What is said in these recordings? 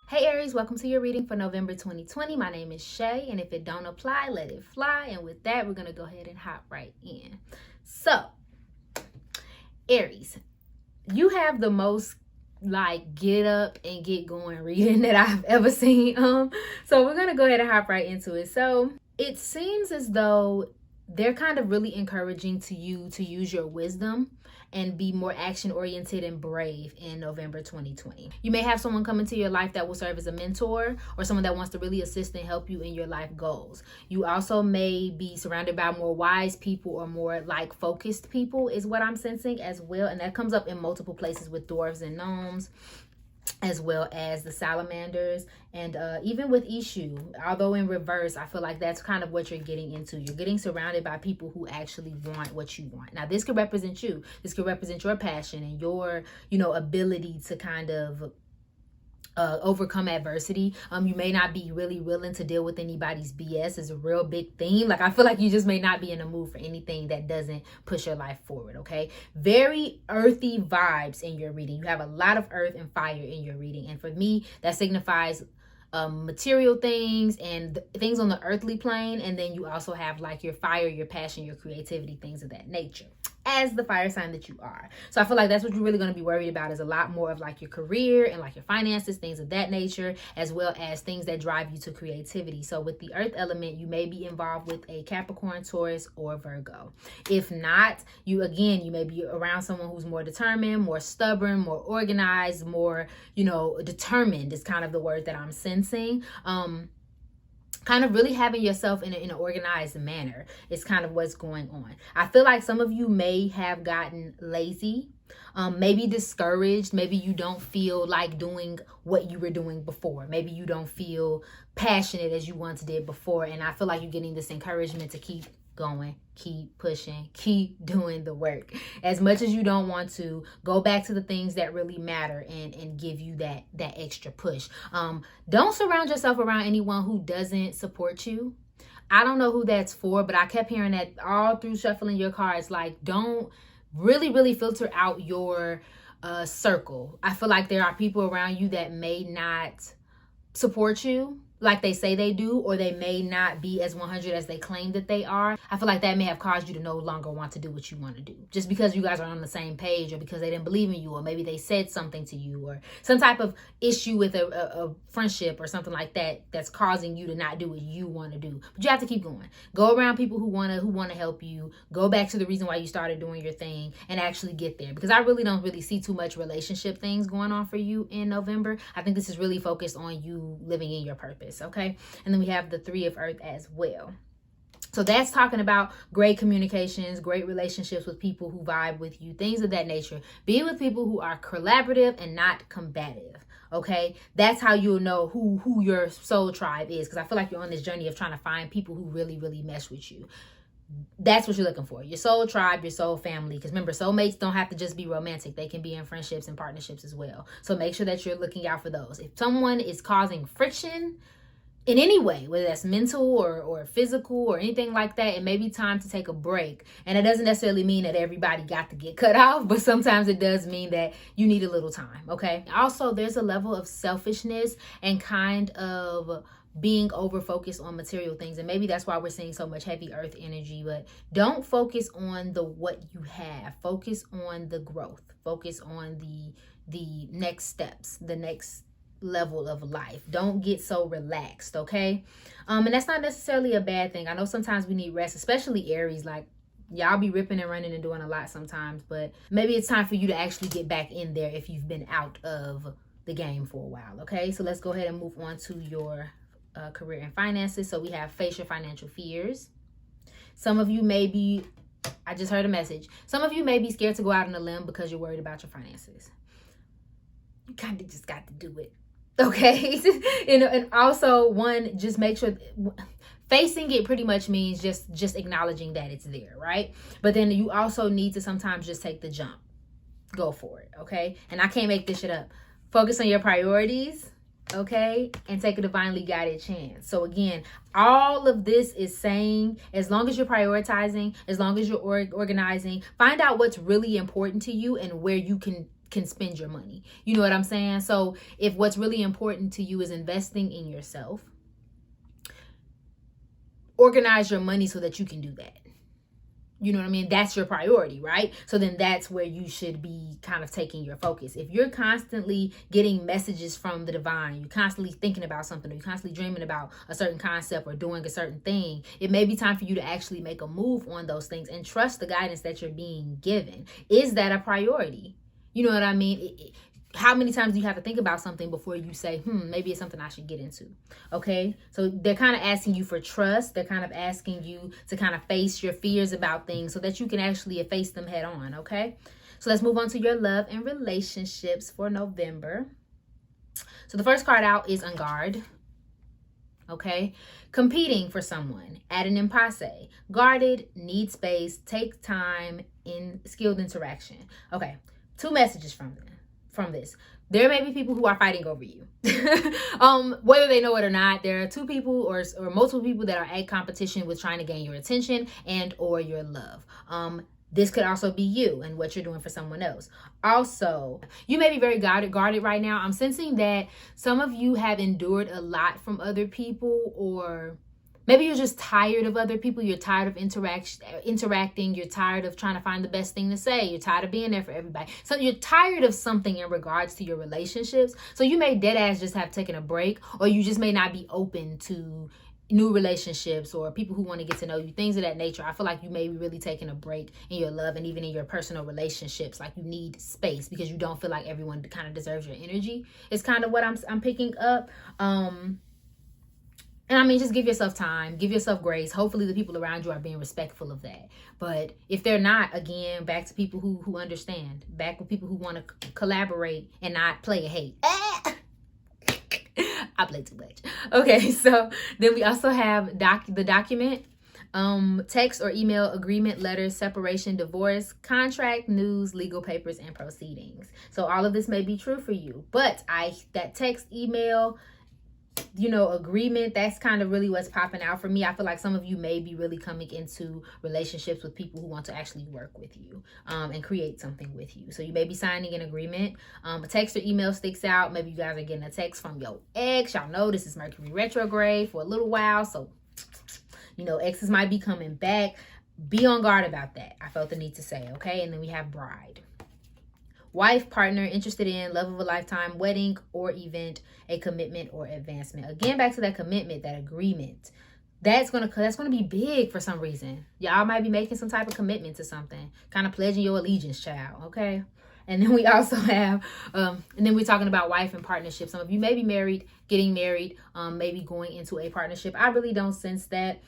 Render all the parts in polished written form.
Hey Aries, welcome to your reading for November 2020. My name is Shay, and if it don't apply, let it fly. And with that, we're going to go ahead and hop right in. So, Aries, you have the most get up and get going reading that I've ever seen. So we're going to go ahead and hop right into it. So, it seems as though they're kind of really encouraging to you to use your wisdom and be more action oriented and brave in November 2020. You may have someone come into your life that will serve as a mentor or someone that wants to really assist and help you in your life goals. You also may be surrounded by more wise people or more focused people is what I'm sensing as well. And that comes up in multiple places with dwarves and gnomes, as well as the salamanders, and even with Ishu, although in reverse. I feel like that's kind of what you're getting into. You're getting surrounded by people who actually want what you want. Now, this could represent you. This could represent your passion and your, ability to kind of overcome adversity. You may not be really willing to deal with anybody's BS is a real big theme. I feel like you just may not be in the mood for anything that doesn't push your life forward. Okay, very earthy vibes in your reading. You have a lot of earth and fire in your reading, and for me that signifies material things and things on the earthly plane. And then you also have your fire, your passion, your creativity, things of that nature, as the fire sign that you are. So I feel like that's what you're really going to be worried about, is a lot more of your career and your finances, things of that nature, as well as things that drive you to creativity. So with the earth element, you may be involved with a Capricorn, Taurus, or Virgo. If not, you may be around someone who's more determined, more stubborn, more organized, more, determined is kind of the word that I'm sensing. Kind of really having yourself in an organized manner is kind of what's going on. I feel like some of you may have gotten lazy, maybe discouraged. Maybe you don't feel like doing what you were doing before. Maybe you don't feel passionate as you once did before. And I feel like you're getting this encouragement to keep going, keep pushing, keep doing the work. As much as you don't want to, go back to the things that really matter and give you that extra push. Don't surround yourself around anyone who doesn't support you. I don't know who that's for, but I kept hearing that all through shuffling your cards. Don't really filter out your circle. I feel like there are people around you that may not support you like they say they do, or they may not be as 100 as they claim that they are. I feel like that may have caused you to no longer want to do what you want to do, just because you guys are on the same page, or because they didn't believe in you, or maybe they said something to you, or some type of issue with a friendship or something like that that's causing you to not do what you want to do. But you have to keep going. Go around people who want to help you. Go back to the reason why you started doing your thing and actually get there, because I really don't see too much relationship things going on for you in November. I think this is really focused on you living in your purpose. Okay, and then we have the Three of Earth as well. So that's talking about great communications, great relationships with people who vibe with you, things of that nature. Being with people who are collaborative and not combative. Okay, that's how you'll know who your soul tribe is, because I feel like you're on this journey of trying to find people who really mesh with you. That's what you're looking for, your soul tribe, your soul family. Because remember, soulmates don't have to just be romantic. They can be in friendships and partnerships as well. So make sure that you're looking out for those. If someone is causing friction in any way, whether that's mental or physical or anything like that, it may be time to take a break. And it doesn't necessarily mean that everybody got to get cut off, but sometimes it does mean that you need a little time, okay? Also, there's a level of selfishness and kind of being over focused on material things, and maybe that's why we're seeing so much heavy earth energy. But don't focus on the what you have. Focus on the growth. Focus on the next steps, the next level of life. Don't get so relaxed, okay? And that's not necessarily a bad thing. I know sometimes we need rest, especially Aries. Y'all be ripping and running and doing a lot sometimes, but maybe it's time for you to actually get back in there if you've been out of the game for a while. Okay, so let's go ahead and move on to your career and finances. So we have face your financial fears. Some of you may be, I just heard a message, some of you may be scared to go out on a limb because you're worried about your finances. You kind of just got to do it. Okay. And also, just make sure facing it pretty much means just acknowledging that it's there, right? But then you also need to sometimes just take the jump. Go for it, okay? And I can't make this shit up. Focus on your priorities, okay? And take a divinely guided chance. So again, all of this is saying, as long as you're prioritizing, as long as you're organizing, find out what's really important to you and where you can can spend your money. You know what I'm saying? So if what's really important to you is investing in yourself, organize your money so that you can do that. You know what I mean? That's your priority, right? So then that's where you should be kind of taking your focus. If you're constantly getting messages from the divine, you're constantly thinking about something, or you're constantly dreaming about a certain concept or doing a certain thing, it may be time for you to actually make a move on those things and trust the guidance that you're being given. Is that a priority? You know what I mean? How many times do you have to think about something before you say, maybe it's something I should get into? Okay. So they're kind of asking you for trust. They're kind of asking you to kind of face your fears about things so that you can actually face them head on. Okay. So let's move on to your love and relationships for November. So the first card out is On Guard. Okay. Competing for someone at an impasse. Guarded, need space, take time in skilled interaction. Okay. 2 messages from this. There may be people who are fighting over you. Whether they know it or not, there are 2 people or multiple people that are at competition with trying to gain your attention and or your love. This could also be you and what you're doing for someone else. Also, you may be very guarded right now. I'm sensing that some of you have endured a lot from other people, or maybe you're just tired of other people. You're tired of interacting. You're tired of trying to find the best thing to say. You're tired of being there for everybody. So you're tired of something in regards to your relationships. So you may dead ass just have taken a break, or you just may not be open to new relationships or people who want to get to know you, things of that nature. I feel like you may be really taking a break in your love and even in your personal relationships. Like you need space because you don't feel like everyone kind of deserves your energy. It's kind of what I'm picking up. And I mean, just give yourself time, give yourself grace. Hopefully the people around you are being respectful of that. But if they're not, again, back to people who understand, back with people who want to collaborate and not play a hate. I play too much. Okay, so then we also have the document, text or email, agreement, letters, separation, divorce, contract, news, legal papers, and proceedings. So all of this may be true for you, but that text, email, agreement, that's kind of really what's popping out for me. I feel like some of you may be really coming into relationships with people who want to actually work with you and create something with you. So you may be signing an agreement. A text or email sticks out. Maybe you guys are getting a text from your ex. Y'all know this is Mercury retrograde for a little while. So, exes might be coming back. Be on guard about that. I felt the need to say, okay? And then we have bride. Wife, partner, interested in, love of a lifetime, wedding or event, a commitment or advancement. Again, back to that commitment, that agreement. That's gonna be big for some reason. Y'all might be making some type of commitment to something, kind of pledging your allegiance, child. Okay. And then we also have, and then we're talking about wife and partnership. Some of you may be married, getting married, maybe going into a partnership. I really don't sense that.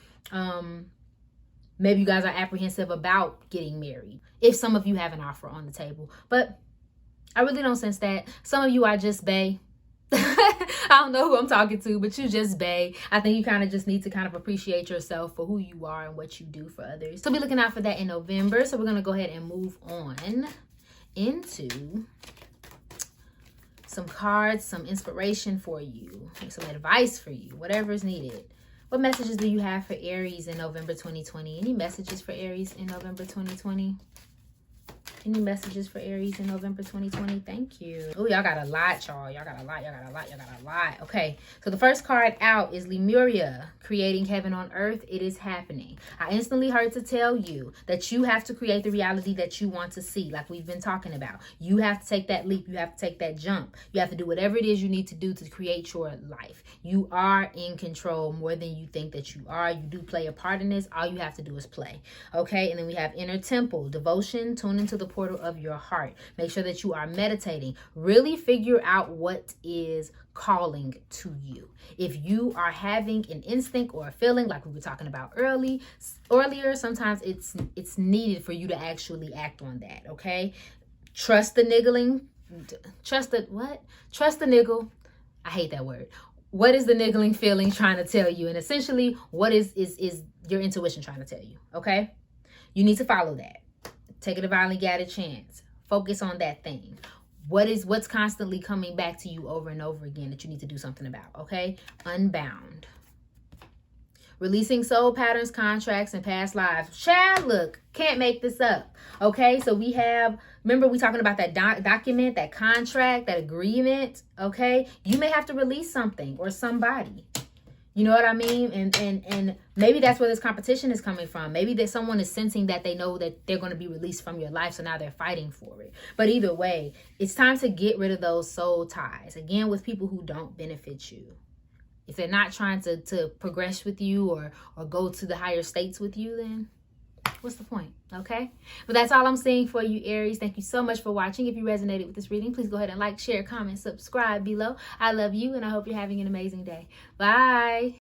Maybe you guys are apprehensive about getting married if some of you have an offer on the table, but I really don't sense that. Some of you are just bae. I don't know who I'm talking to, but you just bae. I think you kind of just need to kind of appreciate yourself for who you are and what you do for others. So be looking out for that in November. So we're going to go ahead and move on into some cards, some inspiration for you, some advice for you, whatever is needed. What messages do you have for Aries in November 2020? Any messages for Aries in November 2020? Any messages for Aries in November 2020? Thank you. Oh, y'all got a lot, y'all. Y'all got a lot. Okay, so the first card out is Lemuria, creating heaven on earth. It is happening. I instantly heard to tell you that you have to create the reality that you want to see, like we've been talking about. You have to take that leap. You have to take that jump. You have to do whatever it is you need to do to create your life. You are in control more than you think that you are. You do play a part in this. All you have to do is play. Okay, and then we have inner temple, devotion, tune into the portal of your heart. Make sure that you are meditating. Really figure out what is calling to you. If you are having an instinct or a feeling like we were talking about earlier, sometimes it's needed for you to actually act on that. Okay, trust the niggling. Trust the niggle. I hate that word. What is the niggling feeling trying to tell you? And essentially, what is your intuition trying to tell you? Okay, you need to follow that. Take a divinely guided chance. Focus on that thing. What's constantly coming back to you over and over again that you need to do something about, okay? Unbound. Releasing soul patterns, contracts, and past lives. Child, look, can't make this up, okay? So we have remember we talking about that document, that contract, that agreement, okay? You may have to release something or somebody. You know what I mean? And maybe that's where this competition is coming from. Maybe that someone is sensing that they know that they're going to be released from your life, so now they're fighting for it. But either way, it's time to get rid of those soul ties. Again, with people who don't benefit you. If they're not trying to progress with you or go to the higher states with you, then what's the point? Okay? But that's all I'm saying for you, Aries. Thank you so much for watching. If you resonated with this reading, please go ahead and like, share, comment, subscribe below. I love you, and I hope you're having an amazing day. Bye.